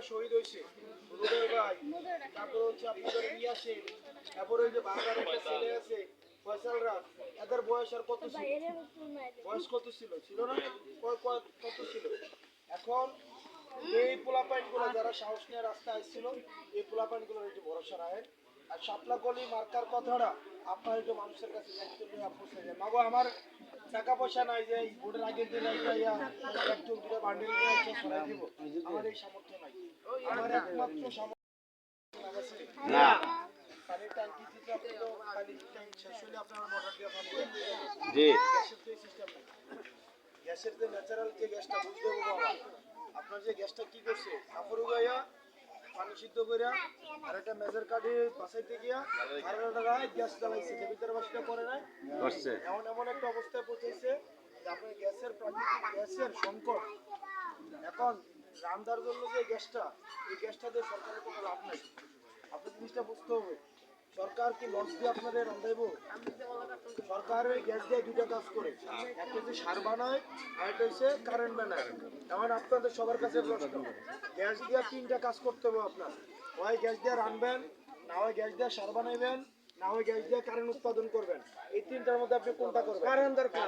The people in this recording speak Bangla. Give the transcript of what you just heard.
শহীদ হয়েছে রুবেল ভাই, তারপর হচ্ছে আপনাদের ইয়াসে, তারপর ওই যে বাংলার একটা ছেলে আছে ফয়সালরা, এদের বয়স আর কত ছিল? বয়স কত ছিল? ছিল না? কত ছিল? এখন এই পোলাপাইনগুলো যারা সাহস নিয়ে রাস্তায় আসছিল, এই পোলাপাইনগুলোর একটু ভরসা রাখেন। আর শাপলা কলি মার্কার কথাটা আপনার একটু মানুষের কাছে দায়িত্ব নিয়ে পৌঁছে দেন। মাগো আমার টাকা পয়সা নাই যে ভোটের আগের দিন একটু দুটো বান্ডেল নিয়ে এসে সরাই দিব, আমার এই সামর্থ্য নাই। আমার একমাত্র সামর্থ্য না পানির ট্যাঙ্কি দিতে, আপনি তো পানির ট্যাঙ্ক শেষ হলে আপনার মোটর দিয়ে পানি দেন। জি গ্যাসের তো এই সিস্টেম নেই। গ্যাসের যে ন্যাচারাল যে গ্যাসটা বুঝতে হবে বাবা, আপনার যে গ্যাসটা কি করছে, কাপড় উগাইয়া পানি সিদ্ধ করিয়া আর একটা মেজের কাঠি বাসাইতে গিয়া আর একটা গ্যাস জ্বালাইছে, যে ভিতরে বাসটা করে নাই, করছে এমন এমন একটা অবস্থায় পৌঁছেছে যে আপনার গ্যাসের প্রাকৃতিক গ্যাসের সংকট। এখন রান্নার জন্য যে গ্যাসটা, এই গ্যাসটা দিয়ে সরকারের কোনো লাভ নাই। আপনার জিনিসটা বুঝতে হবে, সরকার কি লস দিয়ে আপনাদের রান্ধাইব? সরকারের গ্যাস দিয়ে দুটা কাজ করে, একটা হচ্ছে সার বানায় আর একটা হচ্ছে কারেন্ট বানায়। এখন আপনাদের সবার কাছে প্রশ্ন, গ্যাস দিয়ে তিনটা কাজ করতে হবে আপনার, হয় গ্যাস দিয়ে রানবেন, না হয় গ্যাস দিয়ে সার বানাইবেন, না হয় গ্যাস দিয়ে কারেন্ট উৎপাদন করবেন। এই তিনটার মধ্যে আপনি কোনটা করবেন? কারেন্ট দরকার।